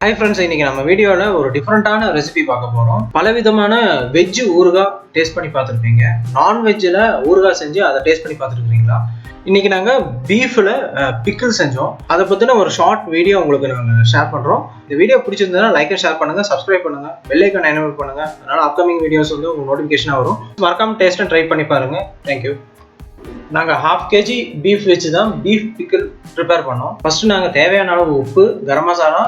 Hi friends, இன்னைக்கு நம்ம வீடியோல ஒரு டிஃபரண்டான ரெசிபி பார்க்க போறோம். பலவிதமான வெஜ் ஊறுகாய் டேஸ்ட் பண்ணி பார்த்திருப்பீங்க. நான் வெஜ்ல ஊறுகாய் செஞ்சு அதை டேஸ்ட் பண்ணி பார்த்திருக்கீங்களா? இன்னைக்கு நாங்க பீஃப்ல பிக்கிள் செஞ்சோம். அதை பத்தின ஒரு ஷார்ட் வீடியோ உங்களுக்கு நாங்க ஷேர் பண்றோம். இந்த வீடியோ பிடிச்சிருந்தா லைக் அண்ட் ஷேர் பண்ணுங்க, சப்ஸ்கிரைப் பண்ணுங்க, பெல் ஐகான் எனேபிள் பண்ணுங்க. அதனால அப்கமிங் வீடியோஸ் வந்து உங்களுக்கு நோட்டிஃபிகேஷனா வரும். மறக்காம டேஸ்ட் ட்ரை பண்ணி பாருங்க. Thank you. நாங்கள் 1/2 kg பீஃப் வச்சு தான் பீஃப் பிக்கிள் ப்ரிப்பேர் பண்ணோம். ஃபர்ஸ்ட் நாங்கள் தேவையான அளவு உப்பு, கரம் மசாலா,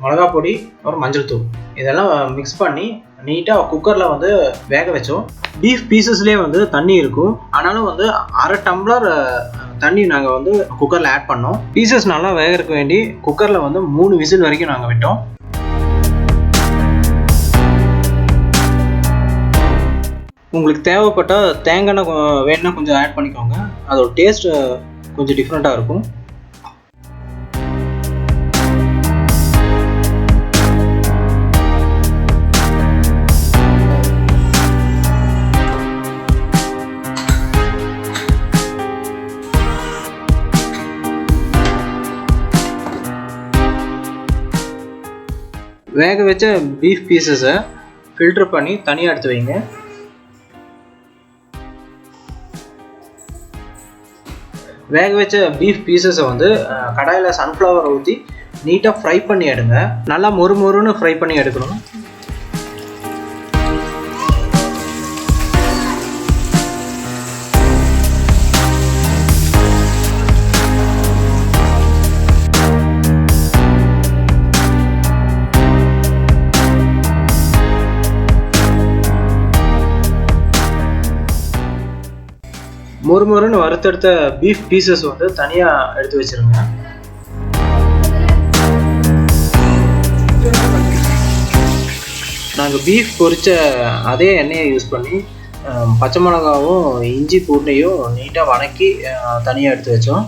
மிளகா பொடி, அப்புறம் மஞ்சள் தூள் இதெல்லாம் மிக்ஸ் பண்ணி நீட்டாக குக்கரில் வந்து வேக வச்சோம். பீஃப் பீசஸ்லேயே வந்து தண்ணி இருக்கும், ஆனாலும் வந்து 1/2 டம்ளர் தண்ணி நாங்கள் வந்து குக்கரில் ஆட் பண்ணோம். பீசஸ் நல்லா வேகிறதுக்கு வேண்டி குக்கரில் வந்து 3 விசில் வரைக்கும் நாங்கள் விட்டோம். உங்களுக்கு தேவைப்பட்ட தேங்காய் வேணுன்னா கொஞ்சம் ஆட் பண்ணிக்கோங்க, அதோட டேஸ்ட் கொஞ்சம் டிஃப்ரெண்ட்டாக இருக்கும். வேக வச்ச பீஃப் பீசஸை ஃபில்டர் பண்ணி தனியாக எடுத்து வைங்க. வேக வச்ச பீஃப் பீசஸை வந்து கடாயில் சன்ஃப்ளவர் ஊற்றி நீட்டாக ஃப்ரை பண்ணி எடுங்க. நல்லா மொறுமொறுன்னு ஃப்ரை பண்ணி எடுக்கணும். மொறுமொறுன்னு வறுத்தெடுத்த பீஃப் பீசஸ் வந்து தனியாக எடுத்து வச்சிருங்க. நாங்கள் பீஃப் பொரிச்ச அதே எண்ணெயை யூஸ் பண்ணி பச்சை மிளகாவும் இஞ்சி பூண்டையும் நீட்டாக வதக்கி தனியாக எடுத்து வச்சோம்.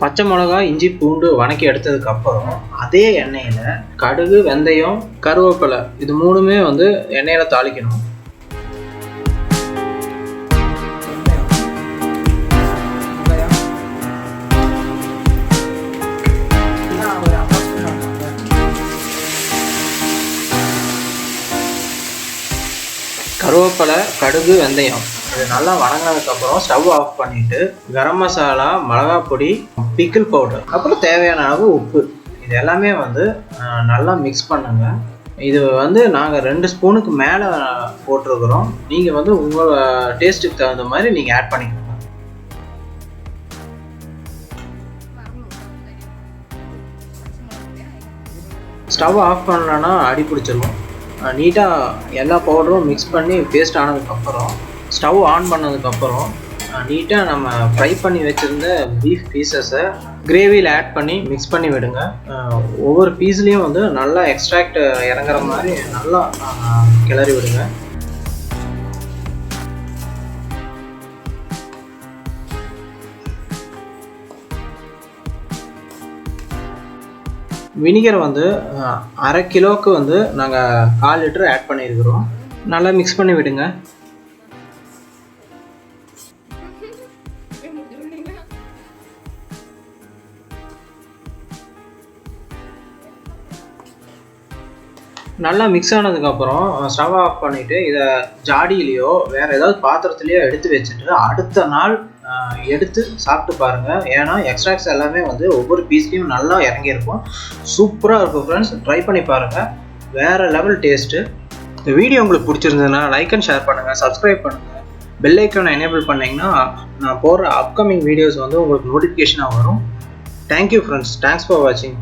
பச்சை மிளகா இஞ்சி பூண்டு வதக்கி எடுத்ததுக்கு அப்புறம் அதே எண்ணெயில் கடுகு, வெந்தயம், கருவேப்பிலை இது மூணுமே வந்து எண்ணெயில் தாளிக்கணும். கருவேப்பிலை, கடுகு, வெந்தயம் இது நல்லா வதங்கினதுக்கப்புறம் ஸ்டவ் ஆஃப் பண்ணிவிட்டு கரம் மசாலா, மிளகா பொடி, பிக்கிள் பவுடர், அப்புறம் தேவையான அளவு உப்பு இது எல்லாமே வந்து நல்லா மிக்ஸ் பண்ணுங்க. இது வந்து நாங்கள் 2 ஸ்பூனுக்கு மேலே போட்டிருக்கிறோம். நீங்கள் வந்து உங்கள் டேஸ்ட்டுக்கு தகுந்த மாதிரி நீங்கள் ஆட் பண்ணிக்கோங்க. ஸ்டவ் ஆஃப் பண்ணலன்னா அடி பிடிச்சிருக்கும். நீட்டாக எல்லா பவுடரும் மிக்ஸ் பண்ணி பேஸ்ட் ஆனதுக்கப்புறம் ஸ்டவ் ஆன் பண்ணதுக்கப்புறம் நீட்டாக நம்ம ஃப்ரை பண்ணி வச்சுருந்த பீஃப் பீசஸை கிரேவியில் ஆட் பண்ணி மிக்ஸ் பண்ணி விடுங்க. ஒவ்வொரு பீஸ்லேயும் வந்து நல்லா எக்ஸ்ட்ராக்ட் இறங்குற மாதிரி நல்லா கிளறி விடுங்க. வினிகர் வந்து 1/2 கிலோவுக்கு வந்து நாங்கள் 1/4 லிட்டர் ஆட் பண்ணியிருக்கிறோம். நல்லா மிக்ஸ் பண்ணி விடுங்க. நல்லா மிக்ஸ் ஆனதுக்கப்புறம் ஸ்டவ் ஆஃப் பண்ணிவிட்டு இதை ஜாடியிலையோ வேறு ஏதாவது பாத்திரத்துலையோ எடுத்து வச்சுட்டு அடுத்த நாள் எடுத்து சாப்பிட்டு பாருங்கள். ஏன்னா எக்ஸ்ட்ராக்ட்ஸ் எல்லாமே வந்து ஒவ்வொரு பீஸ்லேயும் நல்லா இறங்கியிருக்கும். சூப்பராக இருக்கும் ஃப்ரெண்ட்ஸ், ட்ரை பண்ணி பாருங்கள். வேறு லெவல் டேஸ்ட்டு. இந்த வீடியோ உங்களுக்கு பிடிச்சிருந்ததுன்னா லைக் அண்ட் ஷேர் பண்ணுங்கள், சப்ஸ்கிரைப் பண்ணுங்கள், பெல் ஐக்கானை எனேபிள் பண்ணிங்கன்னா நான் போடுற அப்கமிங் வீடியோஸ் வந்து உங்களுக்கு நோட்டிஃபிகேஷனாக வரும். தேங்க்யூ ஃப்ரெண்ட்ஸ், தேங்க்ஸ் ஃபார் வாட்சிங்.